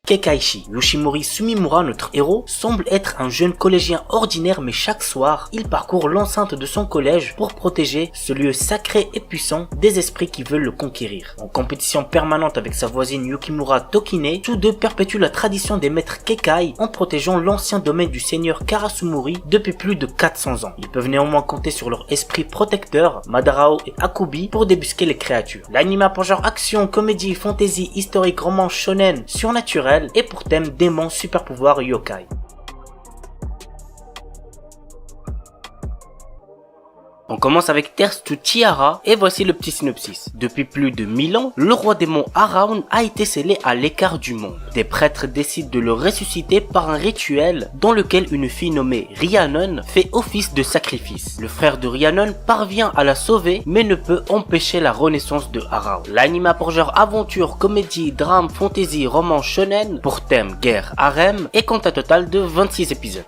Kekkaichi. Yoshinori Sumimura, notre héros, semble être un jeune collégien ordinaire, mais chaque soir, il parcourt l'enceinte de son collège pour protéger ce lieu sacré et puissant des esprits qui veulent le conquérir. En compétition permanente avec sa voisine Yukimura Tokine, tous deux perpétuent la tradition des maîtres Kekkai en protégeant l'ancien domaine du seigneur Karasumori depuis plus de 400 ans. Ils peuvent néanmoins compter sur leur esprit protecteur, Madarao et Akubi, pour débusquer les créatures. L'anime a pour genre action, comédie, fantasy, historique, roman, shonen, surnaturel et pour thème démon, super pouvoir, yokai. On commence avec Terce to Tiara et voici le petit synopsis. Depuis plus de 1000 ans, le roi démon Araun a été scellé à l'écart du monde. Des prêtres décident de le ressusciter par un rituel dans lequel une fille nommée Rhiannon fait office de sacrifice. Le frère de Rhiannon parvient à la sauver mais ne peut empêcher la renaissance de Araun. L'anime a pour genre aventure, comédie, drame, fantasy, roman, shonen, pour thème guerre, harem et compte un total de 26 épisodes.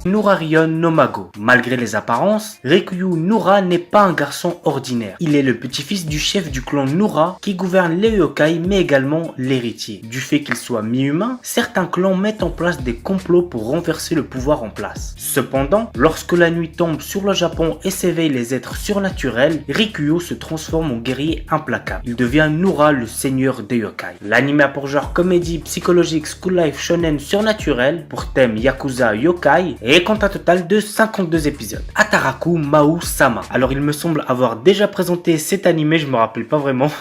Nurarion no Mago. Malgré les apparences, Rikuyu Nura n'est pas un garçon ordinaire. Il est le petit-fils du chef du clan Nura qui gouverne les yokai mais également l'héritier. Du fait qu'il soit mi-humain, certains clans mettent en place des complots pour renverser le pouvoir en place. Cependant, lorsque la nuit tombe sur le Japon et s'éveillent les êtres surnaturels, Rikuyu se transforme en guerrier implacable. Il devient Nura, le seigneur des yokai. L'anime a pour genre comédie, psychologique, school life, shonen, surnaturel, pour thème Yakuza yokai, et compte un total de 52 épisodes. Ataraku Mau Sama. Alors il me semble avoir déjà présenté cet animé, je me rappelle pas vraiment,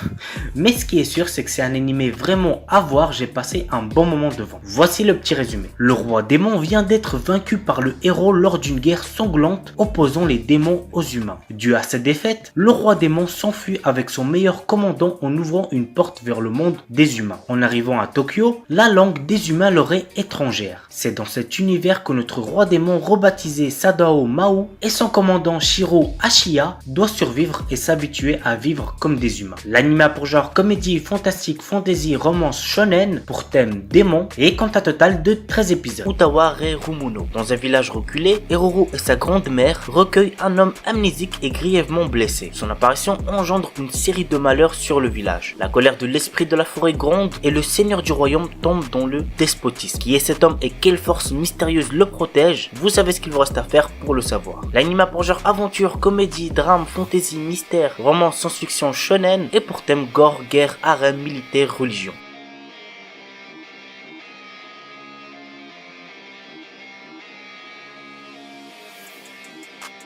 mais ce qui est sûr c'est que c'est un animé vraiment à voir, j'ai passé un bon moment devant. Voici le petit résumé. Le roi démon vient d'être vaincu par le héros lors d'une guerre sanglante opposant les démons aux humains. Dû à cette défaite, le roi démon s'enfuit avec son meilleur commandant en ouvrant une porte vers le monde des humains. En arrivant à Tokyo, la langue des humains leur est étrangère. C'est dans cet univers que notre roi démon rebaptisé Sadao Mau et son commandant Shiro Ashiya doit survivre et s'habituer à vivre comme des humains. L'anime a pour genre comédie, fantastique, fantasy, romance, shonen, pour thème démon et compte un total de 13 épisodes. Utawa Rumuno. Dans un village reculé, Hiruru et sa grande-mère recueillent un homme amnésique et grièvement blessé. Son apparition engendre une série de malheurs sur le village. La colère de l'esprit de la forêt gronde et le seigneur du royaume tombe dans le despotisme. Qui est cet homme et quelle force mystérieuse le protège? Vous savez ce qu'il vous reste à faire pour le savoir. L'anime a pour genre aventure, comédie, drame, fantasy, mystère, roman, science-fiction, shonen et pour thème gore, guerre, harem, militaire, religion.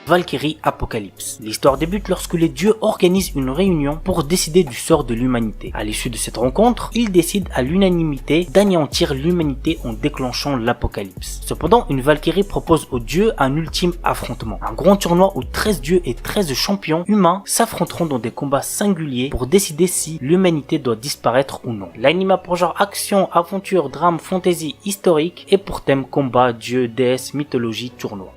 Valkyrie Apocalypse. L'histoire débute lorsque les dieux organisent une réunion pour décider du sort de l'humanité. À l'issue de cette rencontre, ils décident à l'unanimité d'anéantir l'humanité en déclenchant l'apocalypse. Cependant, une Valkyrie propose aux dieux un ultime affrontement. Un grand tournoi où 13 dieux et 13 champions humains s'affronteront dans des combats singuliers pour décider si l'humanité doit disparaître ou non. L'anime a pour genre action, aventure, drame, fantasy, historique et pour thème combat, dieux, déesses, mythologie, tournoi.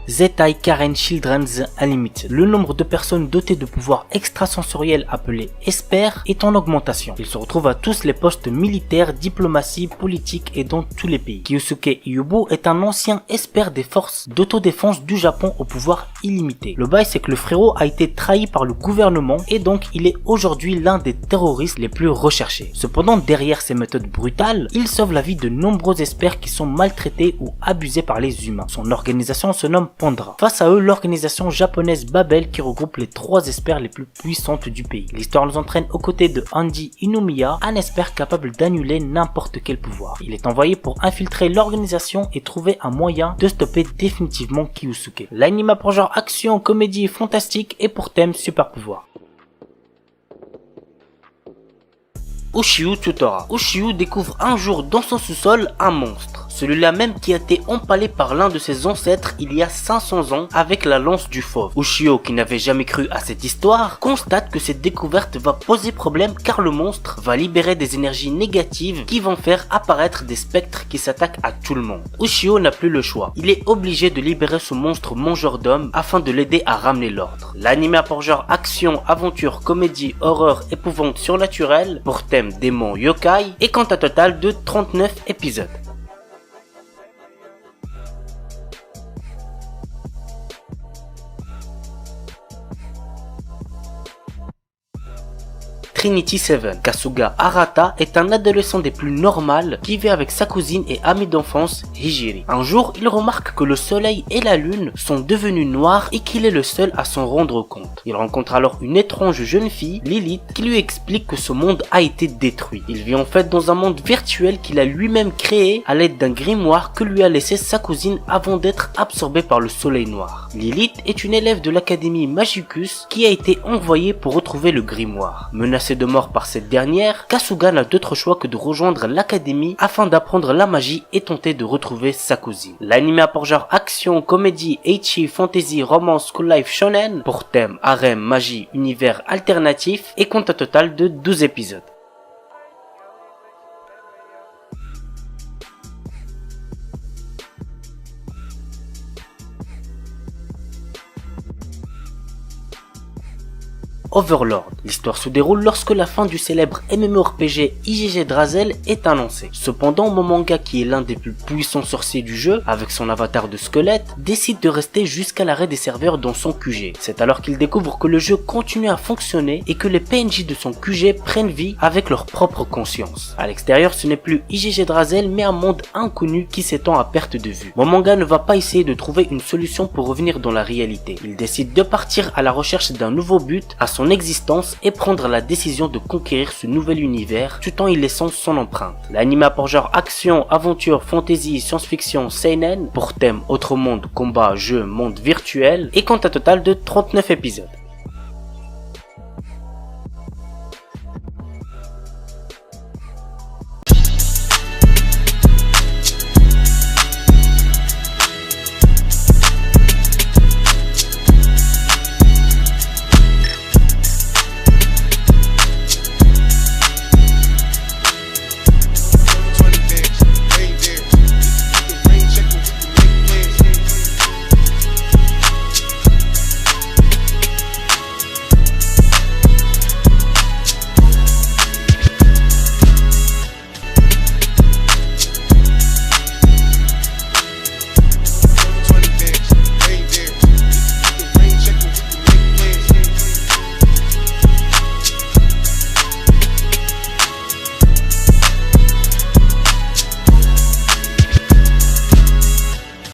Zettai Karen Children's Unlimited. Le nombre de personnes dotées de pouvoirs extrasensoriels appelés Esper est en augmentation. Ils se retrouvent à tous les postes militaires, diplomatie, politique et dans tous les pays. Kyosuke Yubu est un ancien Esper des forces d'autodéfense du Japon au pouvoir illimité. Le bail c'est que le frérot a été trahi par le gouvernement et donc il est aujourd'hui l'un des terroristes les plus recherchés. Cependant derrière ces méthodes brutales, il sauve la vie de nombreux Espers qui sont maltraités ou abusés par les humains. Son organisation se nomme Pandra. Face à eux, l'organisation japonaise Babel qui regroupe les 3 Espers les plus puissantes du pays. L'histoire nous entraîne aux côtés de Andy Inumiya, un Esper capable d'annuler n'importe quel pouvoir. Il est envoyé pour infiltrer l'organisation et trouver un moyen de stopper définitivement Kyosuke. L'anime a pour genre action, comédie, fantastique et pour thème super pouvoir. Ushio Tutora. Ushio découvre un jour dans son sous-sol un monstre. Celui-là même qui a été empalé par l'un de ses ancêtres il y a 500 ans avec la lance du fauve. Ushio, qui n'avait jamais cru à cette histoire, constate que cette découverte va poser problème car le monstre va libérer des énergies négatives qui vont faire apparaître des spectres qui s'attaquent à tout le monde. Ushio n'a plus le choix. Il est obligé de libérer ce monstre mangeur d'hommes afin de l'aider à ramener l'ordre. L'anime a pour genre action, aventure, comédie, horreur, épouvante, surnaturelle, pour thème thème démon yokai et compte un total de 39 épisodes. Trinity Seven. Kasuga Arata est un adolescent des plus normales qui vit avec sa cousine et amie d'enfance Hijiri. Un jour, il remarque que le soleil et la lune sont devenus noirs et qu'il est le seul à s'en rendre compte. Il rencontre alors une étrange jeune fille, Lilith, qui lui explique que ce monde a été détruit. Il vit en fait dans un monde virtuel qu'il a lui-même créé à l'aide d'un grimoire que lui a laissé sa cousine avant d'être absorbé par le soleil noir. Lilith est une élève de l'académie Magicus qui a été envoyée pour retrouver le grimoire. Menacé de mort par cette dernière, Kasuga n'a d'autre choix que de rejoindre l'académie afin d'apprendre la magie et tenter de retrouver sa cousine. L'anime a pour genre action, comédie, ecchi, fantasy, romance, school life, shonen, pour thème harem, magie, univers alternatif et compte un total de 12 épisodes. Overlord. L'histoire se déroule lorsque la fin du célèbre MMORPG IGG Drazel est annoncée. Cependant, Momonga, qui est l'un des plus puissants sorciers du jeu, avec son avatar de squelette, décide de rester jusqu'à l'arrêt des serveurs dans son QG. C'est alors qu'il découvre que le jeu continue à fonctionner et que les PNJ de son QG prennent vie avec leur propre conscience. À l'extérieur, ce n'est plus IGG Drazel mais un monde inconnu qui s'étend à perte de vue. Momonga ne va pas essayer de trouver une solution pour revenir dans la réalité. Il décide de partir à la recherche d'un nouveau but à son existence et prendre la décision de conquérir ce nouvel univers tout en y laissant son empreinte. L'anime a pour genre action, aventure, fantasy, science-fiction, seinen, pour thème autre monde, combat, jeu, monde virtuel et compte un total de 39 épisodes.